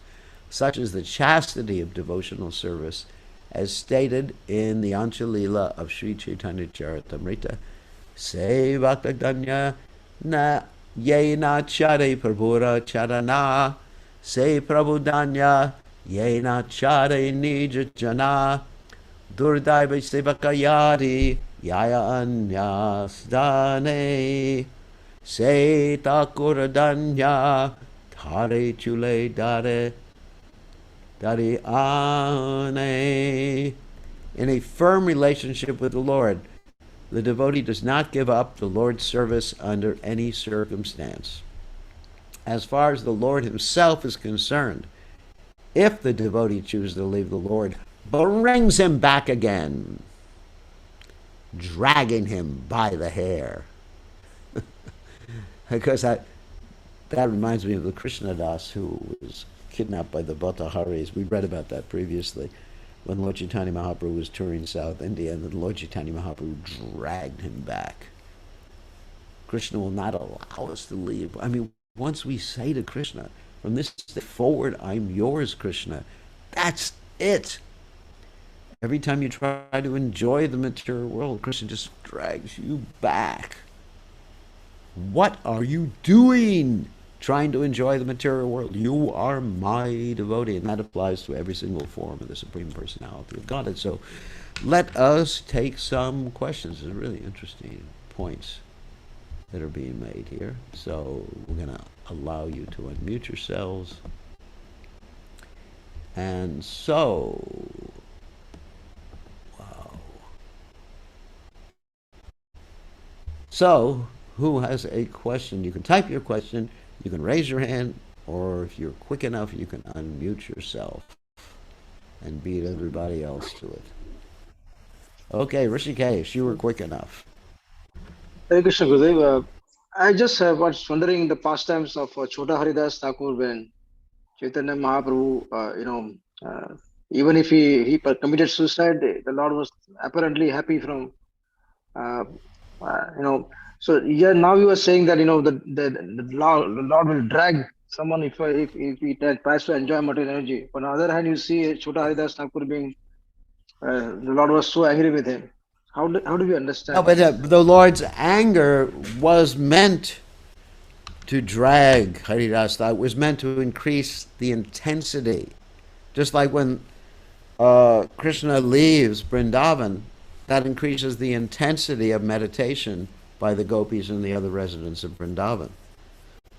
Such is the chastity of devotional service, as stated in the Lila of Sri Chaitanya Caritamrta. Se Caitanya na ye na chare prabhura charana, se prabhudanya ye na chare nija jana, durdaiva sevakayari yaya anyasdane, se takuradanya thare chule dare dari ane. In a firm relationship with the Lord, the devotee does not give up the Lord's service under any circumstance. As far as the Lord himself is concerned, if the devotee chooses to leave the Lord, brings him back again, dragging him by the hair. Because that reminds me of the Krishnadas who was kidnapped by the Bhattaharis. We read about that previously, when Lord Chaitanya Mahaprabhu was touring South India, and the Lord Chaitanya Mahaprabhu dragged him back. Krishna will not allow us to leave. I mean, once we say to Krishna, from this day forward, I'm yours, Krishna, that's it. Every time you try to enjoy the material world, Krishna just drags you back. What are you doing trying to enjoy the material world? You are my devotee, and that applies to every single form of the Supreme Personality of Godhead. So let us take some questions. There's really interesting points that are being made here. So we're going to allow you to unmute yourselves. And so, wow. So, who has a question? You can type your question, you can raise your hand, or if you're quick enough, you can unmute yourself and beat everybody else to it. Okay, Rishikesh, you were quick enough. Hare Krishna Gurudev. I just was wondering the pastimes of Chota Haridas Thakur when Chaitanya Mahaprabhu, even if he committed suicide, the Lord was apparently happy from, So yeah, now you are saying that the Lord will drag someone if he tries to enjoy material energy. But on the other hand, you see Chota Haridas Thakur being, the Lord was so angry with him. How do we understand? No, but the Lord's anger was meant to drag Haridas. It was meant to increase the intensity. Just like when Krishna leaves Vrindavan, that increases the intensity of meditation by the gopis and the other residents of Vrindavan.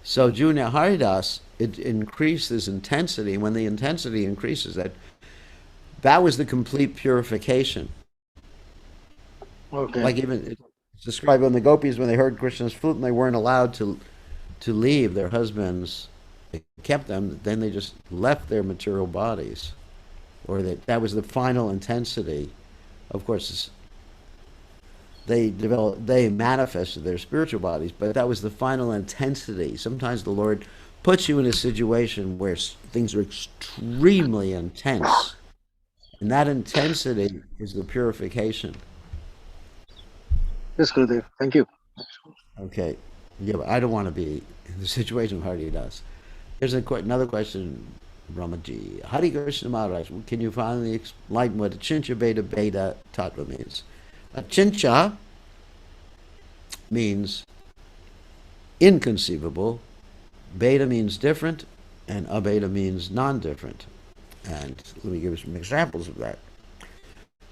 So Junior Haridas, it increased his intensity. When the intensity increases, that was the complete purification. Okay. Like even it's described when the gopis, when they heard Krishna's flute and they weren't allowed to leave their husbands, they kept them. Then they just left their material bodies, or that was the final intensity. Of course, they manifested their spiritual bodies, but that was the final intensity. Sometimes the Lord puts you in a situation where things are extremely intense, and that intensity is the purification. Yes, Gurudev. Thank you. Okay, yeah, but I don't want to be in the situation Hardy does. Here's another question, Brahmaji. Hari Krishna Maharaj, can you finally enlighten what Achincha Beta Beta Tattva means? Achincha means inconceivable, beta means different, and abeta means non-different. And let me give you some examples of that.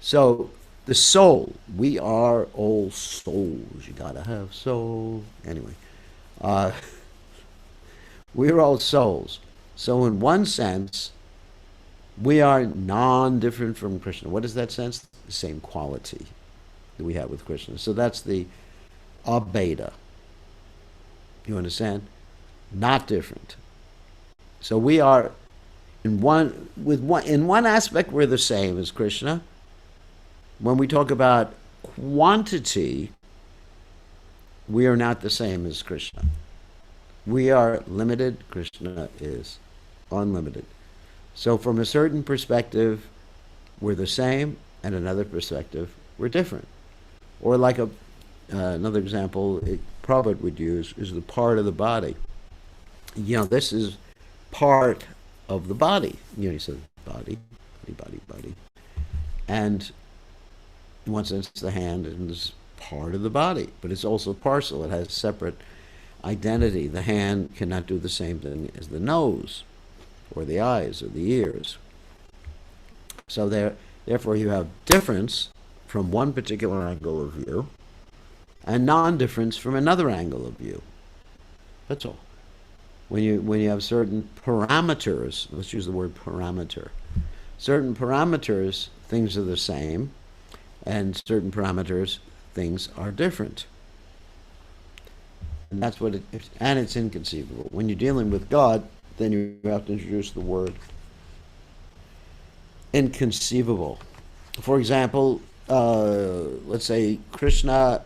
So the soul, we are all souls. You gotta have soul. Anyway, we're all souls. So in one sense, we are non-different from Krishna. What is that sense? The same quality that we have with Krishna. So that's the abeta. You understand? Not different. So we are in one aspect we're the same as Krishna. When we talk about quantity, we are not the same as Krishna. We are limited, Krishna is unlimited. So from a certain perspective, we're the same, and another perspective, we're different. Or like another example Prabhupada would use is the part of the body. This is part of the body. He says body. And in one sense, the hand is part of the body, but it's also parcel. It has separate identity. The hand cannot do the same thing as the nose, or the eyes, or the ears. So therefore, you have difference from one particular angle of view, and non-difference from another angle of view. That's all. When you have certain parameters, let's use the word parameter. Certain parameters, things are the same, and certain parameters, things are different. And that's what and it's inconceivable. When you're dealing with God, then you have to introduce the word inconceivable. For example, let's say Krishna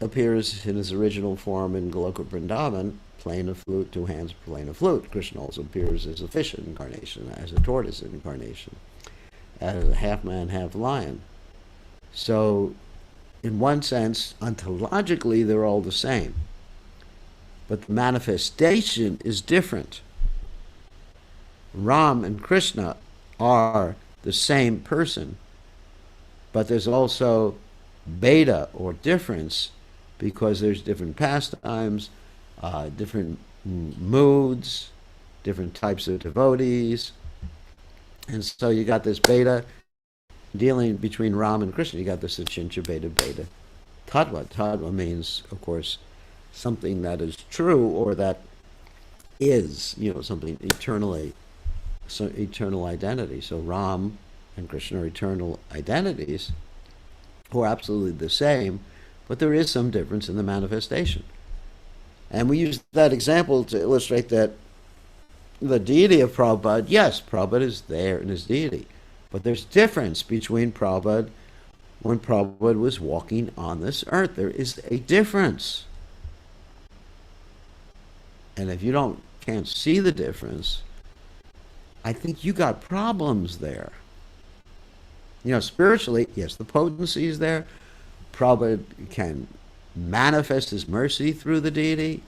appears in his original form in Goloka Vrindavan, playing a flute, two hands playing a flute. Krishna also appears as a fish incarnation, as a tortoise incarnation, as a half man, half lion. So, in one sense, ontologically, they're all the same. But the manifestation is different. Ram and Krishna are the same person, but there's also beta, or difference, because there's different pastimes, different moods, different types of devotees. And so you got this beta dealing between Ram and Krishna. You got this Achincha Beta Beta Tattva. Tattva means, of course, something that is true, or that is, something eternally, so eternal identity. So Ram and Krishna are eternal identities who are absolutely the same, but there is some difference in the manifestation. And we use that example to illustrate that the deity of Prabhupada, yes, Prabhupada is there in his deity, but there's difference between Prabhupada when Prabhupada was walking on this earth. There is a difference. And if you can't see the difference, I think you got problems there. Spiritually, yes, the potency is there. Prabhupada can manifest his mercy through the deity,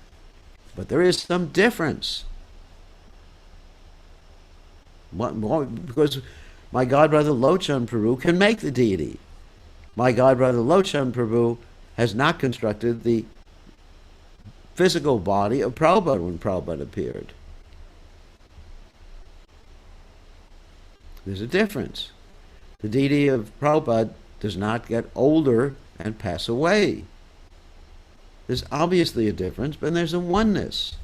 but there is some difference. Because my godbrother Lochan Prabhu can make the deity. My godbrother Lochan Prabhu has not constructed the physical body of Prabhupada when Prabhupada appeared. There's a difference. The deity of Prabhupada does not get older and pass away. There's obviously a difference, but there's a oneness.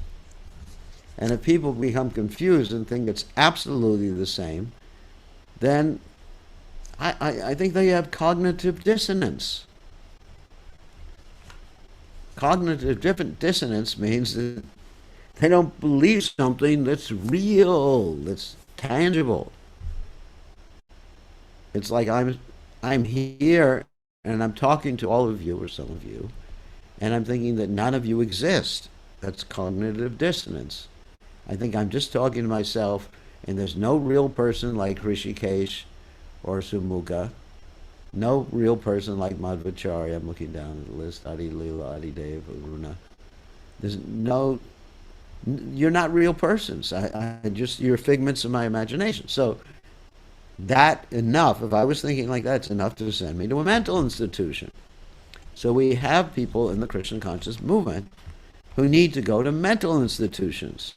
And if people become confused and think it's absolutely the same, then I think they have cognitive dissonance. Cognitive dissonance means that they don't believe something that's real, that's tangible. It's like I'm here and I'm talking to all of you or some of you, and I'm thinking that none of you exist. That's cognitive dissonance. I think I'm just talking to myself, and there's no real person like Rishikesh or Sumukha, no real person like Madhvacharya. I'm looking down at the list. Adi Lila, Adi Dev, Aruna. There's no, you're not real persons. I just, you're figments of my imagination. So that enough, if I was thinking like that, it's enough to send me to a mental institution. So we have people in the Krishna conscious movement who need to go to mental institutions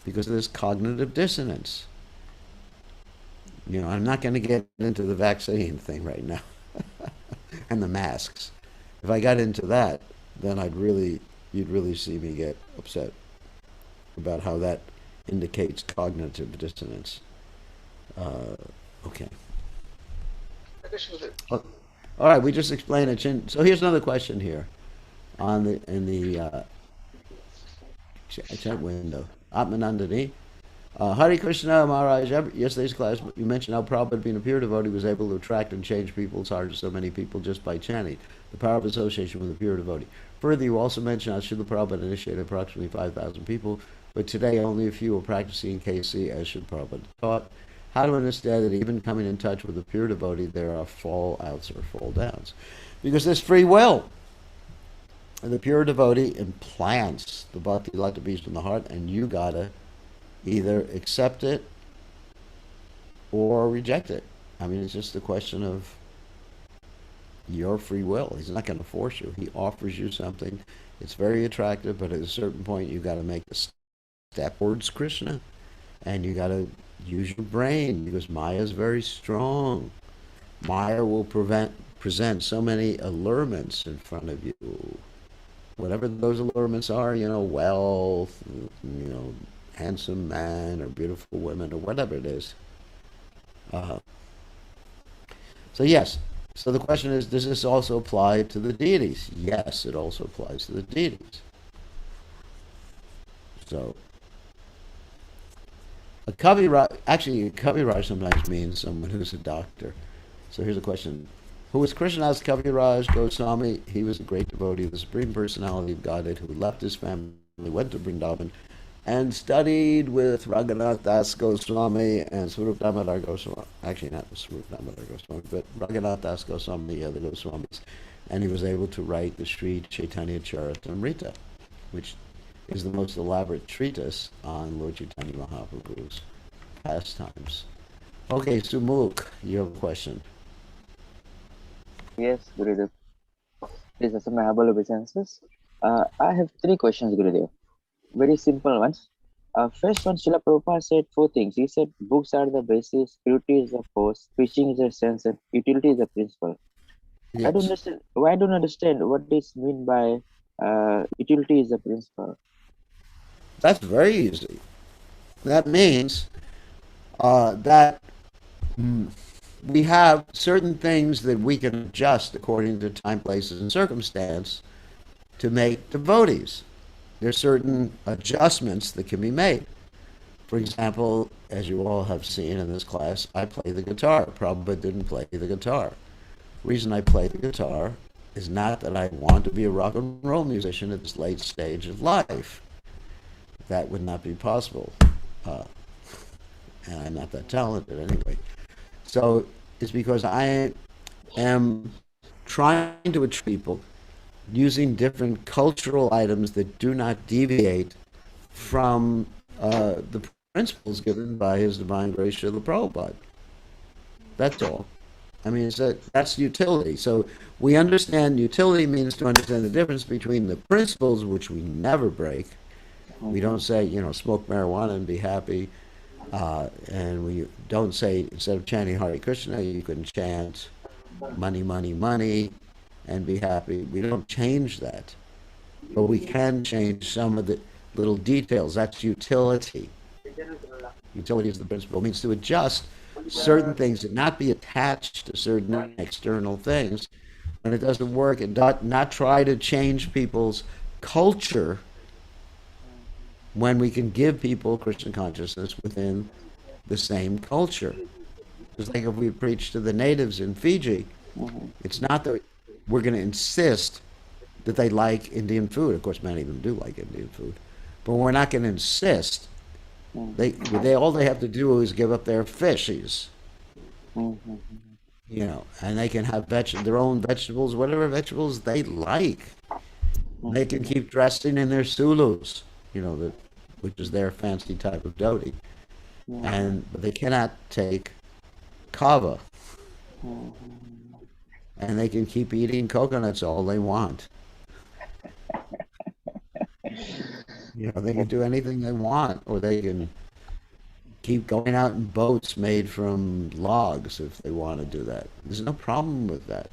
because of this cognitive dissonance. You know, I'm not going to get into the vaccine thing right now and the masks. If I got into that, then you'd really see me get upset about how that indicates cognitive dissonance. Okay. Oh, all right, we just explained it. So here's another question here in the chat window. Atmanandani. Hare Krishna Maharaj, yesterday's class you mentioned how Prabhupada, being a pure devotee, was able to attract and change people's hearts, so many people just by chanting. The power of association with a pure devotee. Further, you also mentioned how Srila Prabhupada initiated approximately 5,000 people, but today only a few are practicing KC as Srila Prabhupada taught. How to understand that even coming in touch with a pure devotee, there are fall-outs or fall-downs? Because there's free will. And the pure devotee implants the bhakti like the beast in the heart, and you gotta either accept it or reject it. I mean, it's just a question of your free will. He's not going to force you. He offers you something. It's very attractive, but at a certain point, you got to make the step towards Krishna, and you got to use your brain because Maya is very strong. Maya will present so many allurements in front of you. Whatever those allurements are, you know, wealth, you know, handsome man or beautiful women or whatever it is. So yes. So the question is, does this also apply to the deities? Yes, it also applies to the deities. So a Kaviraj sometimes means someone who's a doctor. So here's a question. Who was Krishnadas Kaviraj Goswami? He was a great devotee of the Supreme Personality of Godhead who left his family, went to Vrindavan, and studied with Raghunath Das Goswami and Swarup Damodar Goswami. Actually, not Swarup Damodar Goswami, but Raghunath Das Goswami, the other Goswamis. And he was able to write the Sri Caitanya Charitamrta, which is the most elaborate treatise on Lord Chaitanya Mahaprabhu's pastimes. Okay, Sumukh, you have a question. Yes, Gurudev. Please accept my humble obeisances. I have 3 questions, Gurudev. Very simple ones. First one, Srila Prabhupada said 4 things. He said books are the basis, purity is the force, preaching is the sense, and utility is the principle. Yes. I don't understand. Why I don't understand what is mean by utility is the principle. That's very easy. That means that we have certain things that we can adjust according to time, places, and circumstance to make devotees. There's certain adjustments that can be made. For example, as you all have seen in this class, I play the guitar. Prabhupada didn't play the guitar. The reason I play the guitar is not that I want to be a rock and roll musician at this late stage of life. That would not be possible. And I'm not that talented anyway. So it's because I am trying to attract people using different cultural items that do not deviate from the principles given by His Divine Grace Srila Prabhupada. That's all. I mean, that's utility. So we understand utility means to understand the difference between the principles, which we never break. We don't say, you know, smoke marijuana and be happy. And we don't say, instead of chanting Hare Krishna, you can chant money, money, money, and be happy. We don't change that. But we can change some of the little details. That's utility. Utility is the principle. It means to adjust certain things and not be attached to certain external things when it doesn't work, and not try to change people's culture when we can give people Christian consciousness within the same culture. Just like if we preach to the natives in Fiji, it's not that we're going to insist that they like Indian food. Of course, many of them do like Indian food, but we're not going to insist. They all they have to do is give up their fishies, and they can have their own vegetables, whatever vegetables they like. They can keep dressing in their sulus, which is their fancy type of dhoti, but they cannot take kava, and they can keep eating coconuts all they want. They can do anything they want, or they can keep going out in boats made from logs if they want to do that. There's no problem with that.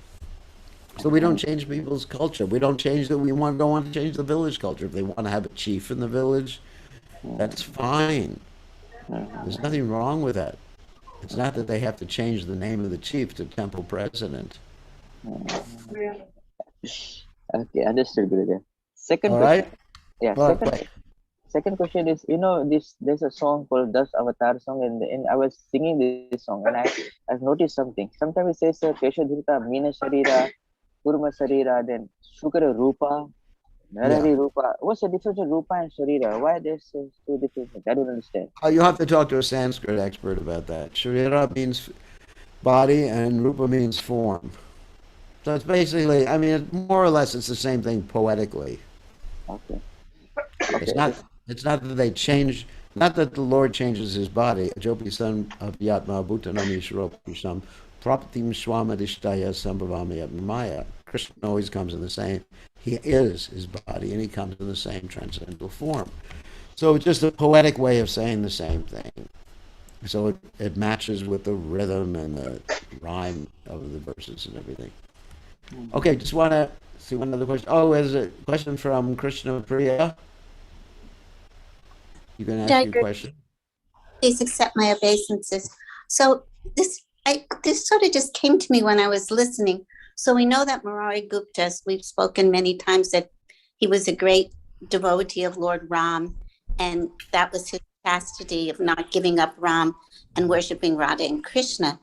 So we don't change people's culture. We don't change that. We don't want to change the village culture. If they want to have a chief in the village, that's fine. There's nothing wrong with that. It's not that they have to change the name of the chief to temple president. Okay, understood, Gurudev. Second All question. right? Yeah, second question is, there's a song called Das Avatar song, and I was singing this song, and I've noticed something. Sometimes it says Keshadhirta Meena Sharira, Kurma Sharira, then Shukara Rupa, Narari Rupa. What's the difference in Rupa and Sharira? Why there's two different things? I don't understand. You have to talk to a Sanskrit expert about that. Sharira means body and Rupa means form. So it's basically, more or less it's the same thing poetically. Okay. It's not that they change, not that the Lord changes his body. Jopi son of Yatma Bhutanami Shropisham Prapatim Swamadishtaya Sambhavami Maya. Krishna always comes in the same, he is his body, and he comes in the same transcendental form. So it's just a poetic way of saying the same thing. So it matches with the rhythm and the rhyme of the verses and everything. Okay, just want to see one other question. Oh, there's a question from Krishna Priya. You can ask your question. Please accept my obeisances. So this sort of just came to me when I was listening. So we know that Murari Gupta, as we've spoken many times, that he was a great devotee of Lord Ram, and that was his chastity of not giving up Ram and worshiping Radha and Krishna.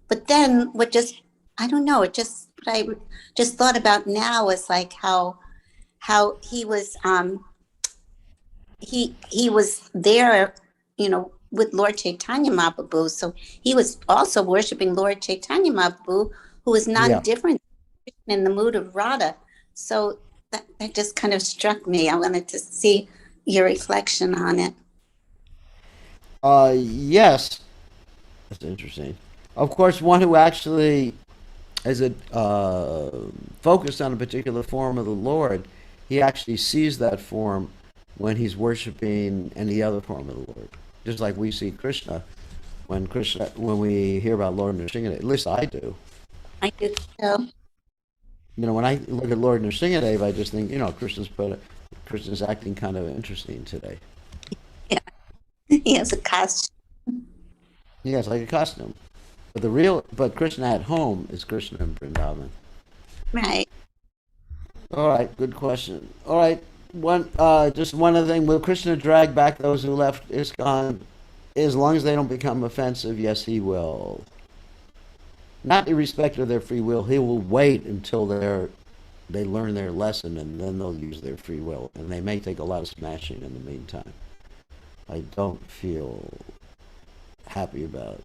But then what I just thought about now is like how he was he was there, with Lord Chaitanya Mahaprabhu. So he was also worshiping Lord Chaitanya Mahaprabhu, who was not different in the mood of Radha. So that just kind of struck me. I wanted to see your reflection on it. Yes. That's interesting. Of course, one who actually is focused on a particular form of the Lord, he actually sees that form when he's worshiping any other form of the Lord. Just like we see Krishna when we hear about Lord Nrsimhadev. At least I do. I do too. When I look at Lord Nrsimhadev, I just think, Krishna's acting kind of interesting today. Yeah, he has a costume. Yeah, it's like a costume. But Krishna at home is Krishna in Vrindavan. Right. All right, good question. All right, just one other thing. Will Krishna drag back those who left ISKCON? As long as they don't become offensive, yes, he will. Not irrespective of their free will, he will wait until they learn their lesson, and then they'll use their free will. And they may take a lot of smashing in the meantime. I don't feel happy about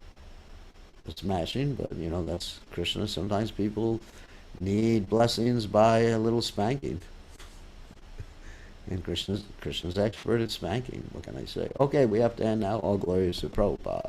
the smashing, but that's Krishna. Sometimes people need blessings by a little spanking. And Krishna's expert at spanking. What can I say? Okay, we have to end now. All glories to Prabhupada.